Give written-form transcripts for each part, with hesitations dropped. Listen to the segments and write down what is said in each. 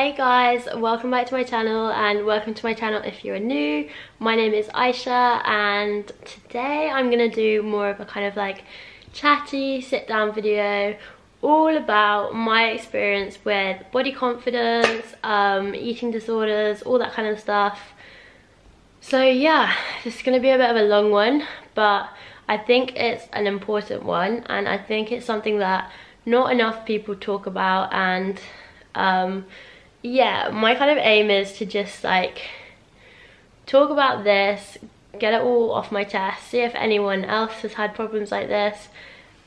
Hey guys, welcome back to my channel and welcome to my channel if you're new. My name is Aisha and today I'm gonna do more of a kind of like chatty sit down video all about my experience with body confidence, eating disorders, all that kind of stuff. So yeah, this is gonna be a bit of a long one, but I think it's an important one and I think it's something that not enough people talk about. And yeah, my kind of aim is to just like talk about this, get it all off my chest, see if anyone else has had problems like this,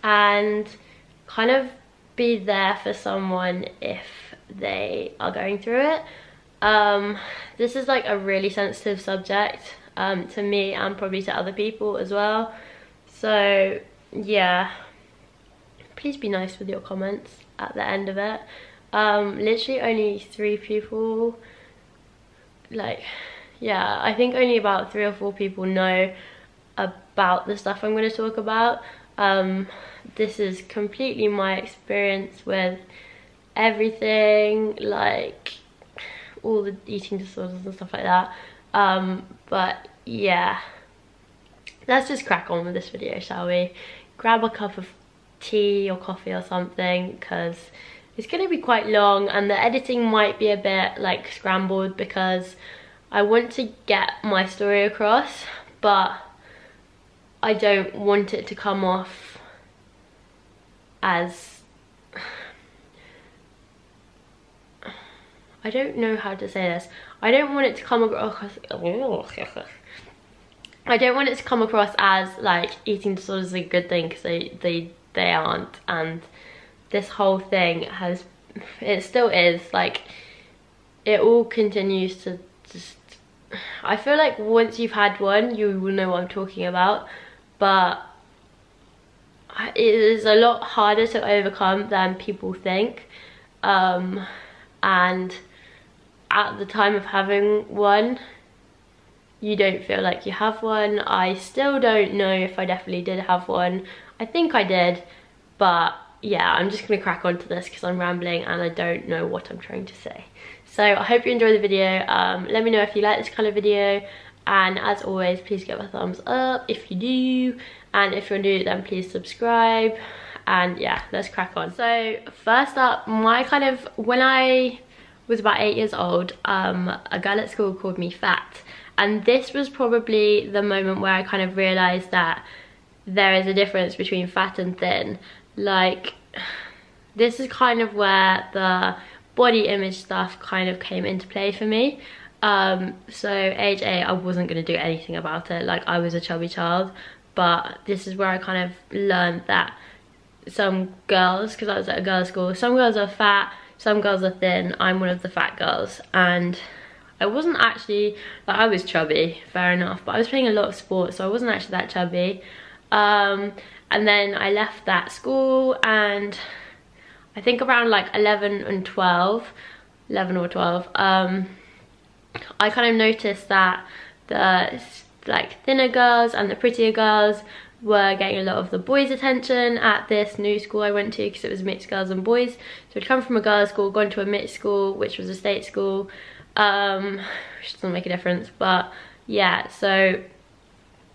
and kind of be there for someone if they are going through it. This is like a really sensitive subject to me and probably to other people as well. So yeah, please be nice with your comments at the end of it. Literally only 3 people, like, yeah, I think only about 3 or 4 people know about the stuff I'm going to talk about. This is completely my experience with everything, like all the eating disorders and stuff like that. But yeah, let's just crack on with this video, shall we? Grab a cup of tea or coffee or something, because it's going to be quite long and the editing might be a bit like scrambled because I want to get my story across, but I don't want it to come off as, I don't know how to say this. I don't want it to come across, I don't want it to come across as like eating disorders is a good thing, because they aren't. And this whole thing has, it still is, like, it all continues to just, I feel like once you've had one you will know what I'm talking about, but it is a lot harder to overcome than people think. And at the time of having one, you don't feel like you have one. I still don't know if I definitely did have one. I think I did, but yeah, I'm just gonna crack on to this because I'm rambling and I don't know what I'm trying to say. So I hope you enjoy the video. Let me know if you like this kind of video, and as always, please give a thumbs up if you do, and if you're new then please subscribe. And yeah, let's crack on. So first up, my kind of, when I was about 8 years old, a girl at school called me fat, and this was probably the moment where I kind of realized that there is a difference between fat and thin. Like, this is kind of where the body image stuff kind of came into play for me. So age 8, I wasn't going to do anything about it. Like, I was a chubby child, but this is where I kind of learned that some girls, because I was at a girls' school, some girls are fat, some girls are thin. I'm one of the fat girls, and I wasn't actually, like, I was chubby, fair enough, but I was playing a lot of sports, so I wasn't actually that chubby. And then I left that school, and I think around like 11 or 12, I kind of noticed that the like thinner girls and the prettier girls were getting a lot of the boys' attention at this new school I went to, because it was mixed girls and boys. So I'd come from a girls' school, gone to a mixed school, which was a state school, which doesn't make a difference, but yeah, so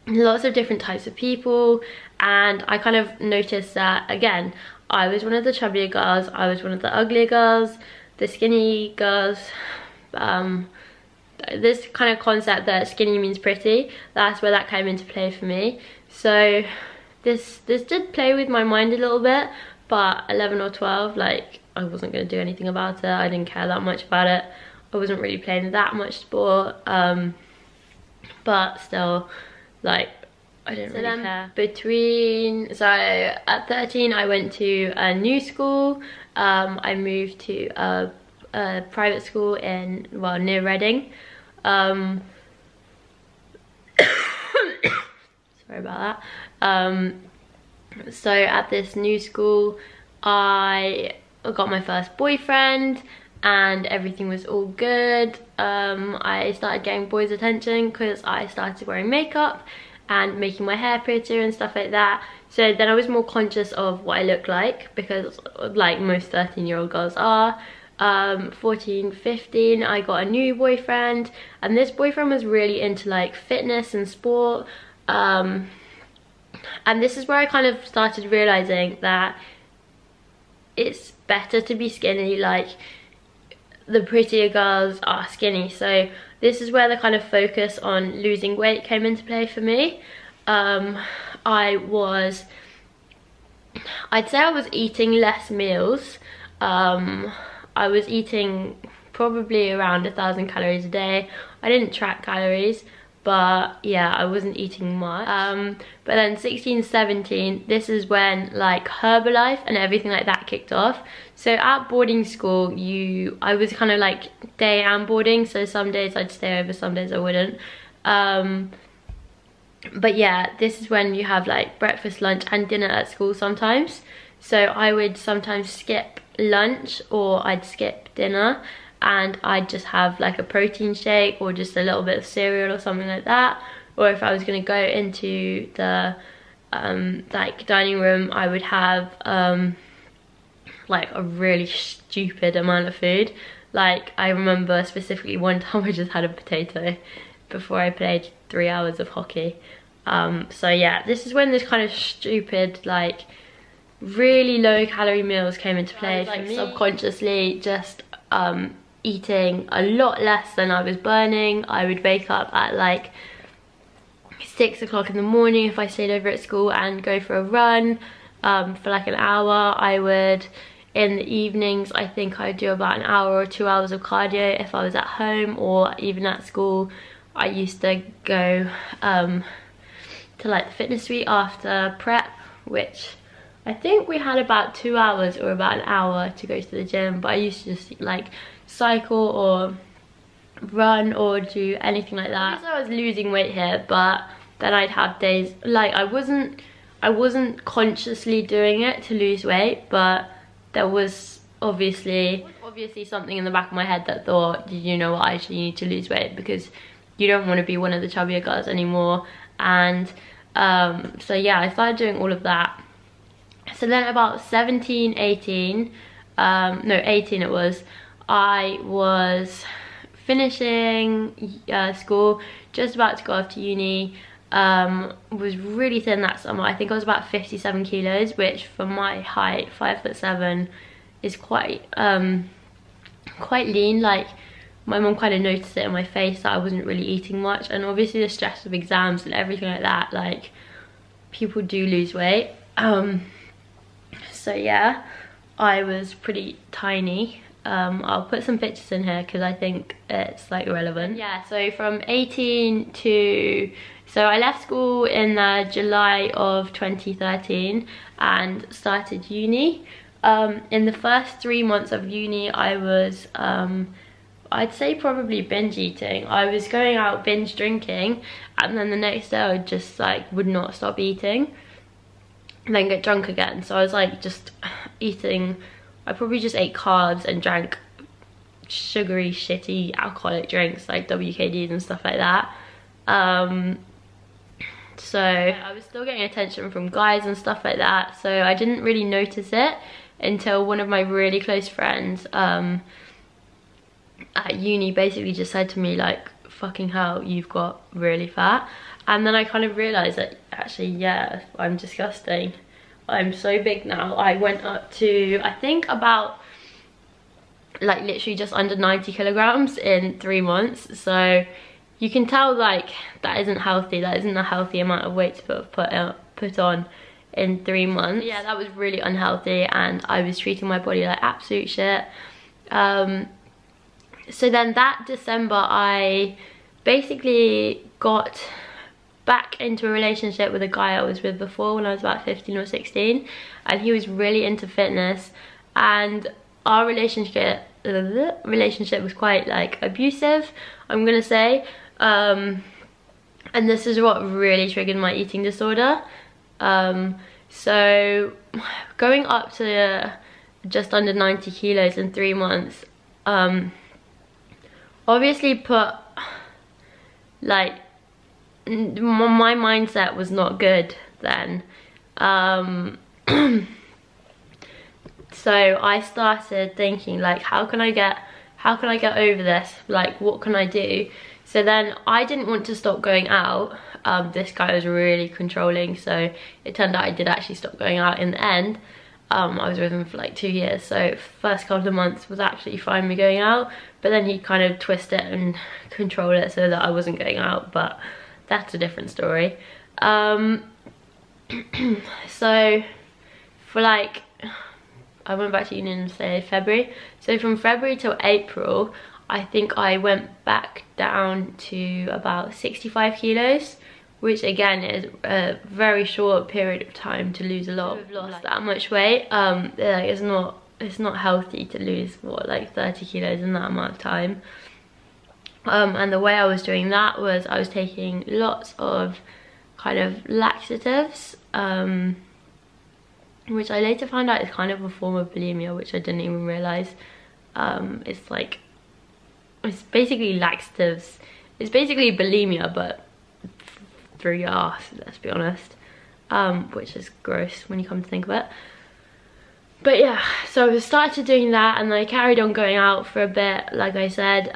lots of different types of people. And I kind of noticed that, again, I was one of the chubbier girls, I was one of the uglier girls, the skinny girls. This kind of concept that skinny means pretty, that's where that came into play for me. So this did play with my mind a little bit, but 11 or 12, like, I wasn't going to do anything about it. I didn't care that much about it. I wasn't really playing that much sport, but still, like, I didn't really care. So at 13 I went to a new school. I moved to a private school in, well, near Reading. Sorry about that. So at this new school I got my first boyfriend and everything was all good. I started getting boys' attention because I started wearing makeup and making my hair prettier and stuff like that. So then I was more conscious of what I look like, because like most 13-year-old girls are. 14, 15, I got a new boyfriend, and this boyfriend was really into like fitness and sport, and this is where I kind of started realizing that it's better to be skinny. Like, the prettier girls are skinny, so this is where the kind of focus on losing weight came into play for me. I'd say I was eating less meals. I was eating probably around 1,000 calories a day. I didn't track calories, but yeah, I wasn't eating much. But then 16, 17, this is when like Herbalife and everything like that kicked off. So at boarding school, I was kind of like day and boarding, so some days I'd stay over, some days I wouldn't. But yeah, this is when you have like breakfast, lunch and dinner at school sometimes. So I would sometimes skip lunch or I'd skip dinner, and I'd just have like a protein shake or just a little bit of cereal or something like that. Or if I was going to go into the like dining room, I would have like a really stupid amount of food. Like, I remember specifically one time I just had a potato before I played 3 hours of hockey. So yeah, this is when this kind of stupid, like really low calorie meals came into play. Like subconsciously just eating a lot less than I was burning. I would wake up at like 6 o'clock in the morning if I stayed over at school and go for a run for like an hour. I would, in the evenings, I think I'd do about an hour or 2 hours of cardio if I was at home or even at school. I used to go to like the fitness suite after prep, which I think we had about 2 hours or about an hour to go to the gym, but I used to just like cycle or run or do anything like that. So I was losing weight here, but then I'd have days like I wasn't consciously doing it to lose weight, but there was obviously something in the back of my head that thought, you know what, I actually need to lose weight because you don't want to be one of the chubbier girls anymore. And so yeah, I started doing all of that. So then about 17, 18, no 18 it was, I was finishing school, just about to go off to uni. Was really thin that summer. I think I was about 57 kilos, which for my height, 5'7", is quite lean. Like, my mum kind of noticed it in my face that I wasn't really eating much, and obviously the stress of exams and everything like that, like, people do lose weight. So yeah, I was pretty tiny. I'll put some pictures in here because I think it's like relevant. Yeah, so from 18 to, so I left school in July of 2013 and started uni. In the first 3 months of uni, I was I'd say probably binge eating. I was going out binge drinking, and then the next day I just like would not stop eating and then get drunk again. So I was like just eating, I probably just ate carbs and drank sugary, shitty, alcoholic drinks like WKDs and stuff like that. So I was still getting attention from guys and stuff like that, so I didn't really notice it until one of my really close friends at uni basically just said to me like, fucking hell, you've got really fat. And then I kind of realised that actually, yeah, I'm disgusting. I'm so big now. I went up to, I think about like literally just under 90 kilograms in 3 months. So you can tell like that isn't healthy. That isn't a healthy amount of weight to put on in 3 months. Yeah, that was really unhealthy, and I was treating my body like absolute shit. So then that December I basically got back into a relationship with a guy I was with before when I was about 15 or 16, and he was really into fitness, and our relationship was quite like abusive, I'm gonna say, and this is what really triggered my eating disorder. So going up to just under 90 kilos in 3 months obviously put like, my mindset was not good then. So I started thinking, like, how can I get over this? Like, what can I do? So then I didn't want to stop going out. This guy was really controlling, so it turned out I did actually stop going out in the end. I was with him for like 2 years, so first couple of months was actually fine me going out, but then he'd kind of twist it and control it so that I wasn't going out, but that's a different story. So for like, I went back to uni in, say, February. So from February till April, I think I went back down to about 65 kilos, which again is a very short period of time to lose a lot. I've lost that much weight. Like, it's not healthy to lose, what, like 30 kilos in that amount of time. And the way I was doing that was I was taking lots of kind of laxatives, which I later found out is kind of a form of bulimia, which I didn't even realise. It's basically laxatives. It's basically bulimia, but through your ass, let's be honest, which is gross when you come to think of it. But yeah, so I started doing that, and I carried on going out for a bit, like I said,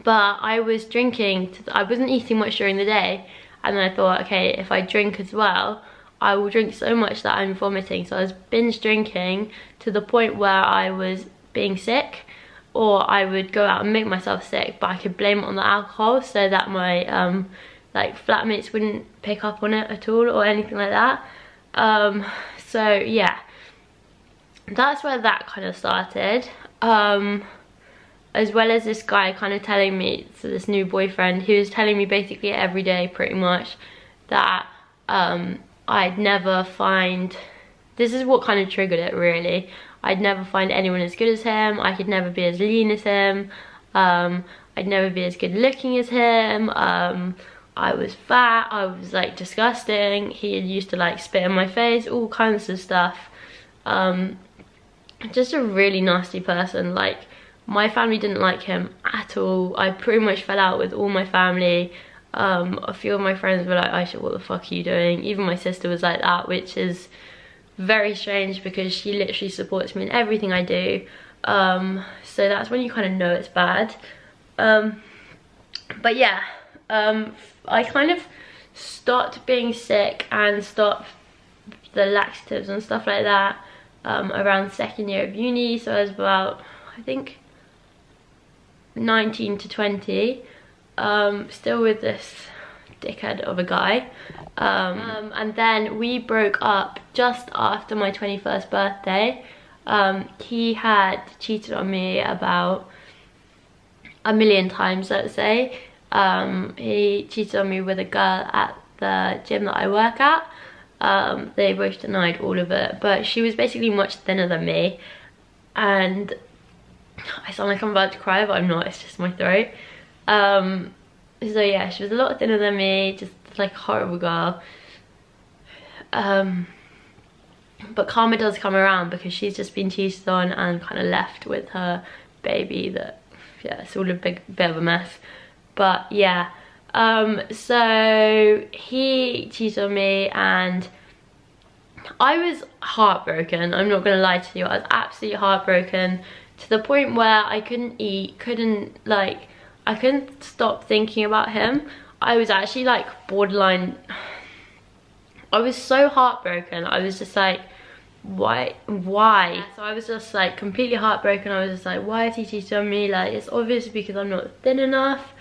but I was drinking, I wasn't eating much during the day, and then I thought, okay, if I drink as well, I will drink so much that I'm vomiting. So I was binge drinking to the point where I was being sick, or I would go out and make myself sick, but I could blame it on the alcohol so that my like flatmates wouldn't pick up on it at all or anything like that. So yeah, that's where that kind of started. As well as this guy kind of telling me, so this new boyfriend, he was telling me basically every day pretty much that I'd never find, this is what kind of triggered it really, I'd never find anyone as good as him, I could never be as lean as him, I'd never be as good looking as him, I was fat, I was like disgusting, he used to like spit in my face, all kinds of stuff. Just a really nasty person. Like, my family didn't like him at all. I pretty much fell out with all my family. A few of my friends were like, Aisha, what the fuck are you doing? Even my sister was like that, which is very strange because she literally supports me in everything I do. So that's when you kind of know it's bad. But yeah, I kind of stopped being sick and stopped the laxatives and stuff like that around second year of uni. So I was about, I think, 19 to 20, still with this dickhead of a guy, and then we broke up just after my 21st birthday. He had cheated on me about a million times, let's say. He cheated on me with a girl at the gym that I work at. They both denied all of it, but she was basically much thinner than me, and I sound like I'm about to cry, but I'm not, it's just my throat. So yeah, she was a lot thinner than me, just like a horrible girl. But karma does come around because she's just been cheated on and kind of left with her baby that, yeah, it's all a bit of a mess. But yeah, so he cheated on me and I was heartbroken. I'm not gonna lie to you, I was absolutely heartbroken to the point where I couldn't eat, I couldn't stop thinking about him. I was actually like borderline, I was so heartbroken. I was just like, why? So I was just like completely heartbroken. I was just like, why is he cheating on me? Like, it's obviously because I'm not thin enough.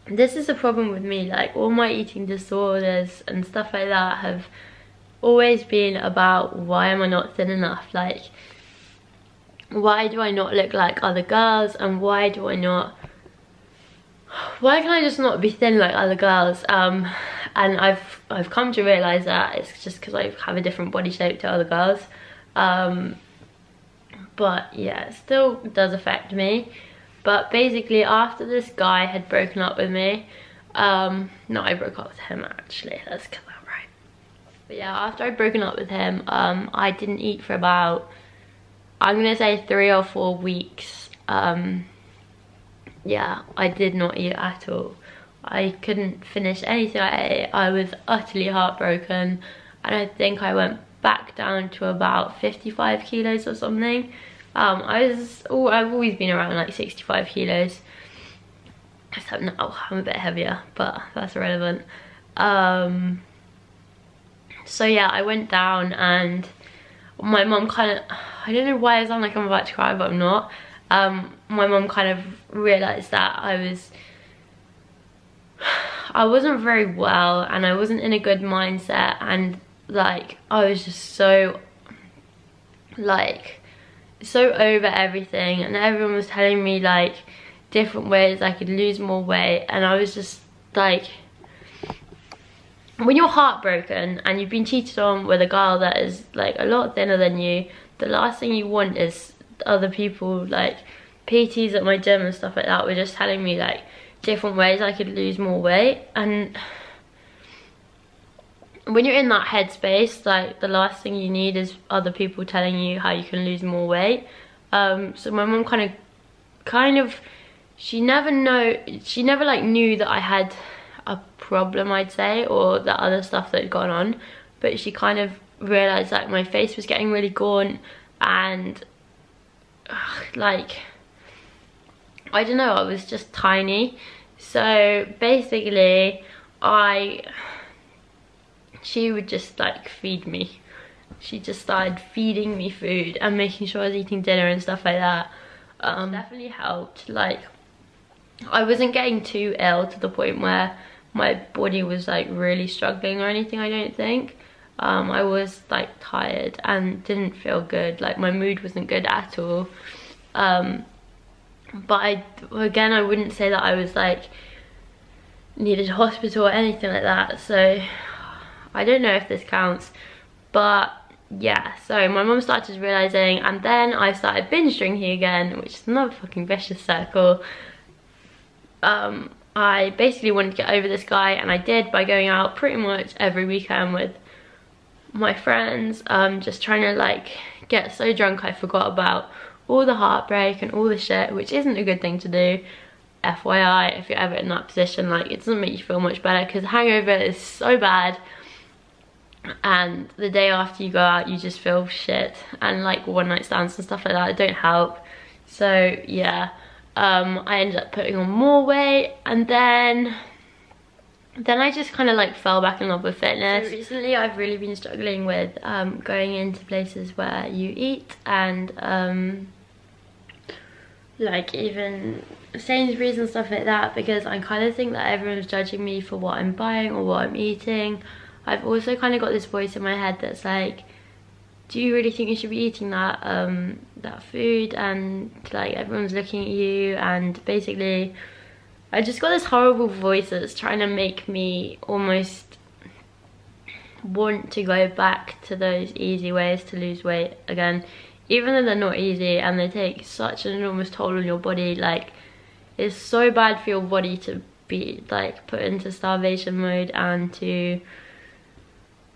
This is a problem with me, like all my eating disorders and stuff like that have always been about why am I not thin enough? Like, why do I not look like other girls, and why can I just not be thin like other girls? And I've come to realise that it's just because I have a different body shape to other girls. But yeah, it still does affect me. But basically after this guy had broken up with me, no, I broke up with him actually, let's get that right. But yeah, after I'd broken up with him, I didn't eat for about, I'm gonna say 3 or 4 weeks. Yeah, I did not eat at all. I couldn't finish anything I ate. I was utterly heartbroken, and I think I went back down to about 55 kilos or something. I've always been around like 65 kilos. Except now I'm a bit heavier, but that's irrelevant. So yeah, I went down, and my mum kind of, I don't know why I sound like I'm about to cry, but I'm not. My mum kind of realised that I wasn't very well, and I wasn't in a good mindset, and like I was just so over everything, and everyone was telling me like different ways I could lose more weight, and I was just like, when you're heartbroken and you've been cheated on with a girl that is like a lot thinner than you, the last thing you want is other people, like PTs at my gym and stuff like that, were just telling me like different ways I could lose more weight. And when you're in that headspace, like the last thing you need is other people telling you how you can lose more weight. So my mum kind of she never like knew that I had a problem, I'd say, or the other stuff that had gone on, but she kind of realized that my face was getting really gaunt, and like I don't know, I was just tiny. So basically she would just like feed me. She just started feeding me food and making sure I was eating dinner and stuff like that. Definitely helped. Like I wasn't getting too ill to the point where my body was like really struggling or anything, I don't think. I was like tired and didn't feel good, like my mood wasn't good at all. But again, I wouldn't say that I was like needed hospital or anything like that, so I don't know if this counts. But yeah, so my mum started realising, and then I started binge drinking again, which is another fucking vicious circle. I basically wanted to get over this guy, and I did by going out pretty much every weekend with my friends, just trying to like get so drunk I forgot about all the heartbreak and all the shit, which isn't a good thing to do. FYI, if you're ever in that position, like it doesn't make you feel much better, because hangover is so bad, and the day after you go out you just feel shit, and like one night stands and stuff like that don't help. So yeah, I ended up putting on more weight, and then I just kind of like fell back in love with fitness. So recently I've really been struggling with going into places where you eat, and like even Sainsbury's and stuff like that, because I kind of think that everyone's judging me for what I'm buying or what I'm eating. I've also kind of got this voice in my head that's like, do you really think you should be eating that that food, and like everyone's looking at you, and basically I just got this horrible voice that's trying to make me almost want to go back to those easy ways to lose weight again, even though they're not easy and they take such an enormous toll on your body. Like it's so bad for your body to be like put into starvation mode and to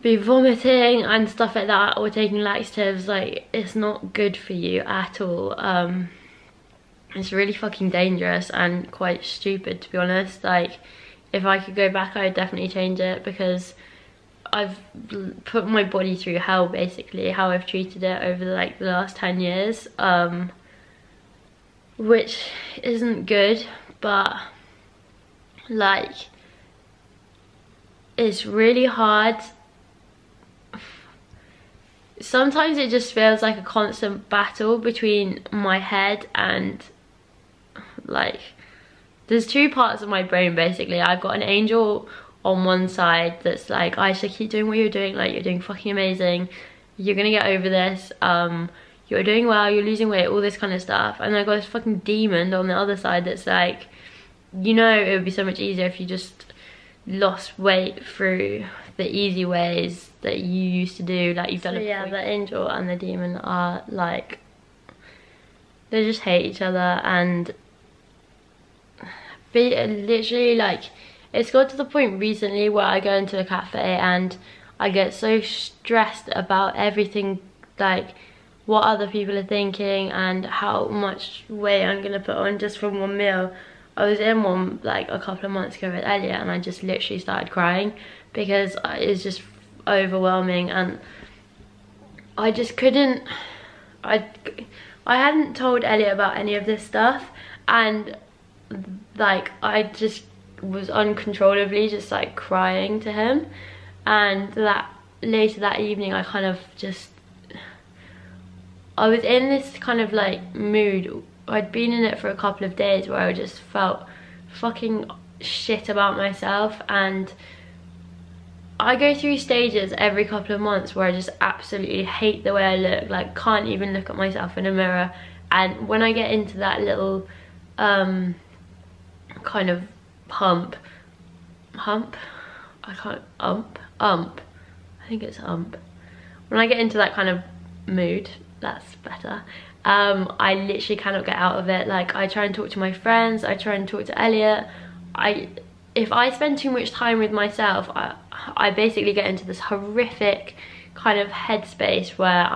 be vomiting and stuff like that, or taking laxatives. Like it's not good for you at all. It's really fucking dangerous and quite stupid, to be honest. Like if I could go back, I'd definitely change it, because I've put my body through hell, basically, how I've treated it over like the last 10 years, which isn't good, but like it's really hard. Sometimes it just feels like a constant battle between my head and like, there's two parts of my brain basically. I've got an angel on one side that's like, I should keep doing what you're doing, like you're doing fucking amazing, you're gonna get over this, you're doing well, you're losing weight, all this kind of stuff. And then I got this fucking demon on the other side that's like, you know, it would be so much easier if you just lost weight through the easy ways that you used to do, like you've done it. Yeah, the angel and the demon are like, they just hate each other, and literally like, it's got to the point recently where I go into a cafe and I get so stressed about everything, like what other people are thinking and how much weight I'm gonna put on just from one meal. I was in one like a couple of months ago with Elliot, and I just literally started crying because it's just overwhelming. And I just couldn't, I hadn't told Elliot about any of this stuff, and like I just was uncontrollably just like crying to him. And that later that evening I kind of just, I was in this kind of like mood. I'd been in it for a couple of days where I just felt fucking shit about myself, and I go through stages every couple of months where I just absolutely hate the way I look, like can't even look at myself in a mirror. And when I get into that little kind of hump, I think it's hump. When I get into that kind of mood, that's better, I literally cannot get out of it. Like I try and talk to my friends, I try and talk to Elliot. If I spend too much time with myself, I basically get into this horrific kind of headspace where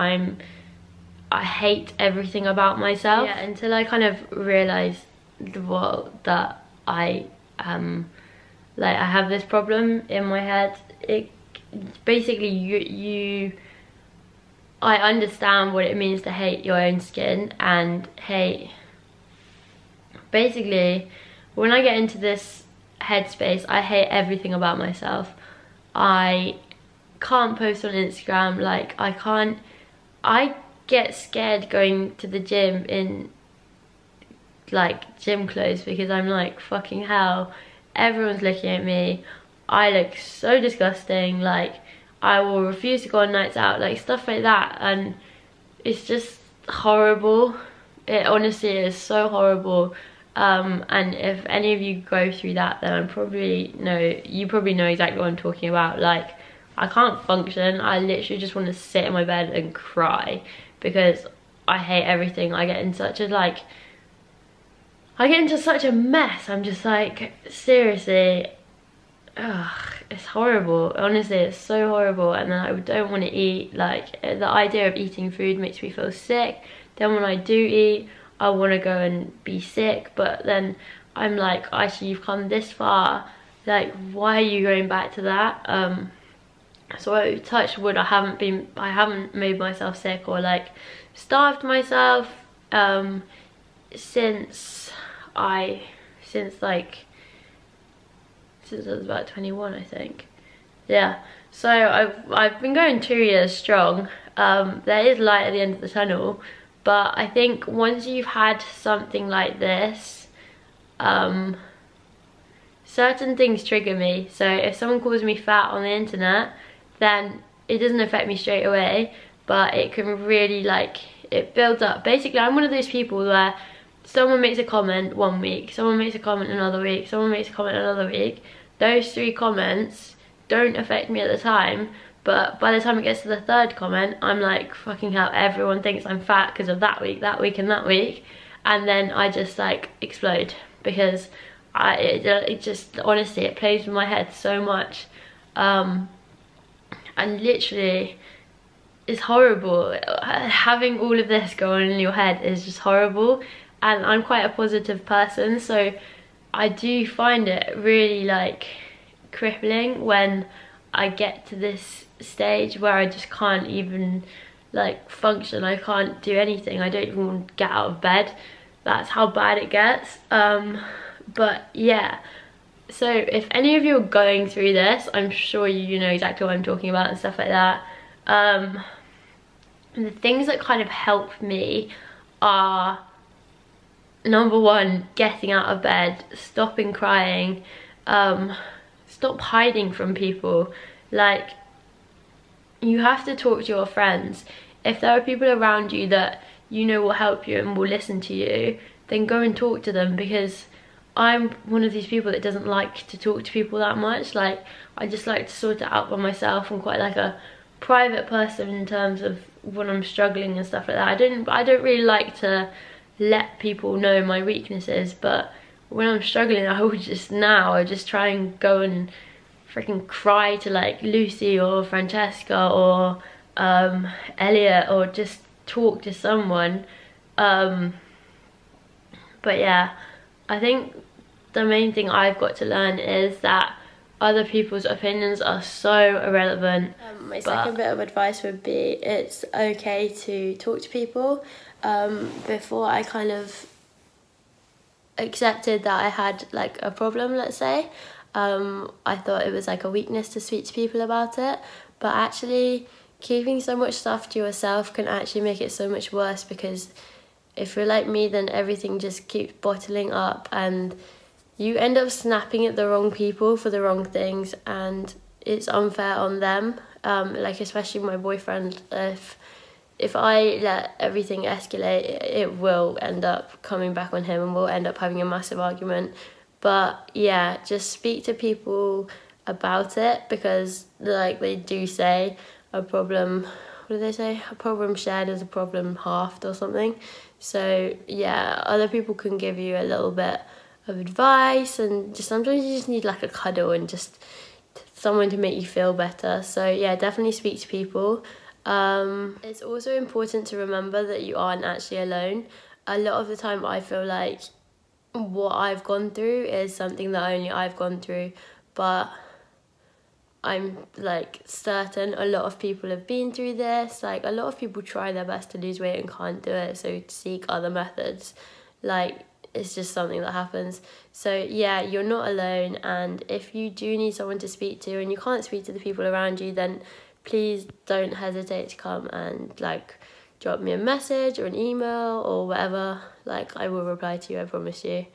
I hate everything about myself. Yeah, until I kind of realised that I like I have this problem in my head. It basically I understand what it means to hate your own skin and hate, basically when I get into this headspace, I hate everything about myself. I can't post on Instagram, like I get scared going to the gym in like gym clothes because I'm like, fucking hell, everyone's looking at me, I look so disgusting, like I will refuse to go on nights out, like stuff like that. And it's just horrible. It honestly is so horrible. And if any of you go through that, then you probably know exactly what I'm talking about. Like I can't function. I literally just want to sit in my bed and cry because I hate everything. I get into such a mess. I'm just like, seriously, ugh, it's horrible. Honestly, it's so horrible. And then I don't want to eat. Like the idea of eating food makes me feel sick. Then when I do eat, I want to go and be sick, but then I'm like, actually you've come this far, like why are you going back to that? So I touch wood, I haven't made myself sick or like starved myself since I was about 21, I think. Yeah, so I've been going 2 years strong. There is light at the end of the tunnel. But I think once you've had something like this, certain things trigger me. So if someone calls me fat on the internet, then it doesn't affect me straight away, but it can really, like, it builds up. Basically, I'm one of those people where someone makes a comment one week, someone makes a comment another week, someone makes a comment another week. Those 3 comments don't affect me at the time. But by the time it gets to the 3rd comment, I'm like, fucking hell, everyone thinks I'm fat because of that week, and that week. And then I just like explode because it just, honestly, it plays with my head so much. And literally, it's horrible. Having all of this go on in your head is just horrible. And I'm quite a positive person, so I do find it really like crippling when I get to this stage where I just can't even like function. I can't do anything. I don't even want to get out of bed. That's how bad it gets. But yeah, so if any of you are going through this, I'm sure you know exactly what I'm talking about and stuff like that. The things that kind of help me are, number 1, getting out of bed, stopping crying, stop hiding from people. Like, you have to talk to your friends. If there are people around you that you know will help you and will listen to you, then go and talk to them, because I'm one of these people that doesn't like to talk to people that much. Like, I just like to sort it out by myself. I'm quite like a private person in terms of when I'm struggling and stuff like that. I don't really like to let people know my weaknesses, but when I'm struggling, I just try and go and freaking cry to like Lucy or Francesca or Elliot, or just talk to someone. But yeah, I think the main thing I've got to learn is that other people's opinions are so irrelevant. My second bit of advice would be it's okay to talk to people. Before I kind of accepted that I had like a problem, let's say, I thought it was like a weakness to speak to people about it, but actually keeping so much stuff to yourself can actually make it so much worse, because if you're like me, then everything just keeps bottling up and you end up snapping at the wrong people for the wrong things, and it's unfair on them. Like especially my boyfriend, if I let everything escalate, it will end up coming back on him and we'll end up having a massive argument. But yeah, just speak to people about it, because like they do say, a problem, what do they say? A problem shared is a problem halved or something. So yeah, other people can give you a little bit of advice, and just sometimes you just need like a cuddle and just someone to make you feel better. So yeah, definitely speak to people. It's also important to remember that you aren't actually alone. A lot of the time I feel like what I've gone through is something that only I've gone through, but I'm like certain a lot of people have been through this. Like a lot of people try their best to lose weight and can't do it, so seek other methods. Like it's just something that happens. So yeah, you're not alone, and if you do need someone to speak to and you can't speak to the people around you, then please don't hesitate to come and like drop me a message or an email or whatever. Like I will reply to you, I promise you.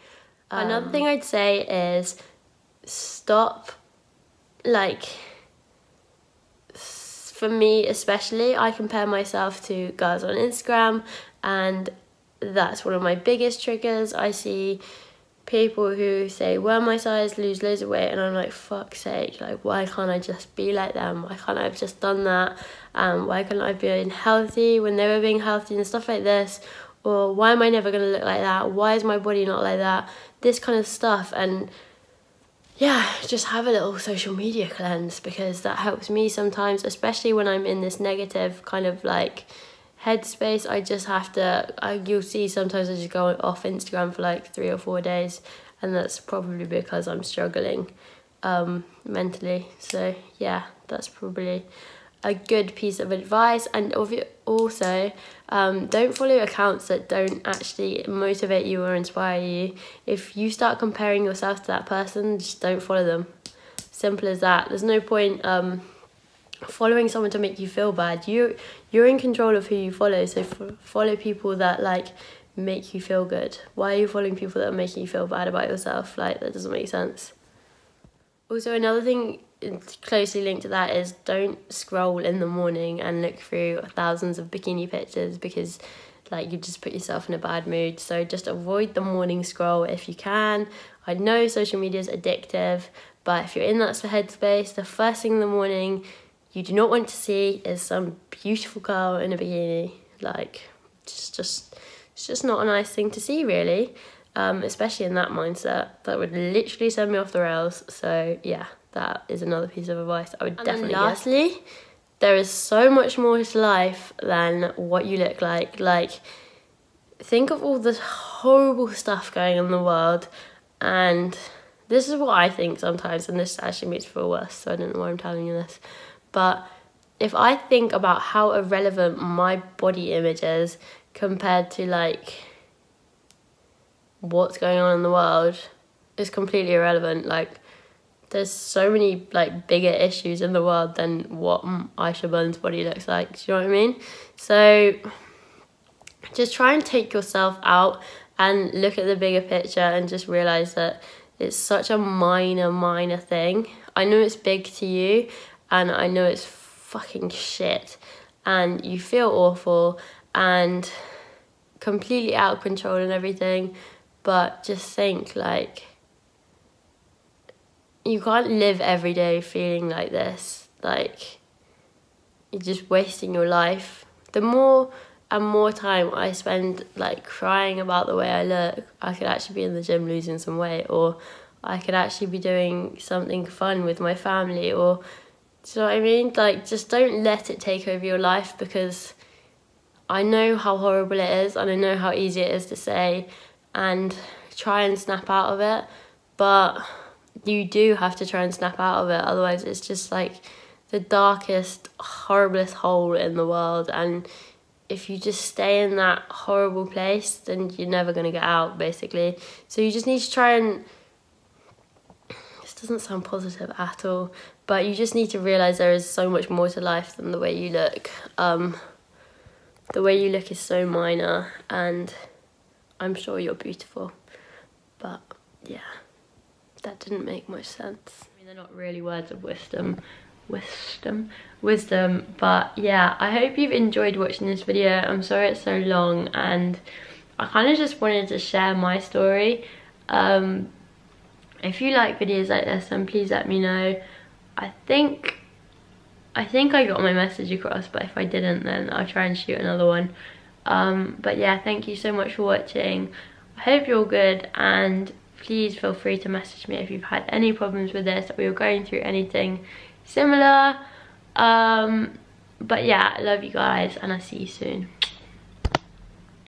Another thing I'd say is stop, like, for me especially, I compare myself to girls on Instagram, and that's one of my biggest triggers. I see people who say, wear my size, lose loads of weight, and I'm like, fuck's sake, like why can't I just be like them? Why can't I have just done that? Why can't I be healthy when they were being healthy and stuff like this? Or why am I never going to look like that? Why is my body not like that? This kind of stuff. And yeah, just have a little social media cleanse, because that helps me sometimes, especially when I'm in this negative kind of like headspace. I just have to, you'll see sometimes I just go off Instagram for like 3 or 4 days, and that's probably because I'm struggling mentally. So yeah, that's probably a good piece of advice. And also don't follow accounts that don't actually motivate you or inspire you. If you start comparing yourself to that person, just don't follow them. Simple as that. There's no point following someone to make you feel bad. You're in control of who you follow, so follow people that like make you feel good. Why are you following people that are making you feel bad about yourself? Like that doesn't make sense. Also, another thing closely linked to that is don't scroll in the morning and look through thousands of bikini pictures, because like you just put yourself in a bad mood. So just avoid the morning scroll if you can. I know social media is addictive, but if you're in that headspace, the first thing in the morning you do not want to see is some beautiful girl in a bikini. Like it's just not a nice thing to see, really. Especially in that mindset, that would literally send me off the rails. So yeah, that is another piece of advice I would definitely give. Lastly, there is so much more to life than what you look like. Like, think of all the horrible stuff going on in the world, and this is what I think sometimes, and this actually makes me feel worse, so I don't know why I'm telling you this. But if I think about how irrelevant my body image is compared to like what's going on in the world, is completely irrelevant. Like there's so many like bigger issues in the world than what Aisha Bunn's body looks like. Do you know what I mean? So just try and take yourself out and look at the bigger picture, and just realize that it's such a minor thing. I know it's big to you, and I know it's fucking shit, and you feel awful and completely out of control and everything. But just think, like, you can't live every day feeling like this. Like, you're just wasting your life. The more and more time I spend, like, crying about the way I look, I could actually be in the gym losing some weight, or I could actually be doing something fun with my family, or, do you know what I mean? Like, just don't let it take over your life, because I know how horrible it is, and I know how easy it is to say and try and snap out of it, but you do have to try and snap out of it, otherwise it's just like the darkest, horriblest hole in the world, and if you just stay in that horrible place, then you're never going to get out, basically. So you just need to try and, this doesn't sound positive at all, but you just need to realise there is so much more to life than the way you look. The way you look is so minor, and I'm sure you're beautiful, but yeah, that didn't make much sense. I mean, they're not really words of wisdom, but yeah, I hope you've enjoyed watching this video. I'm sorry it's so long, and I kind of just wanted to share my story. If you like videos like this, then please let me know. I think I got my message across, but if I didn't, then I'll try and shoot another one. But yeah, thank you so much for watching. I hope you're all good, and please feel free to message me if you've had any problems with this, or you're going through anything similar. But yeah, I love you guys, and I'll see you soon.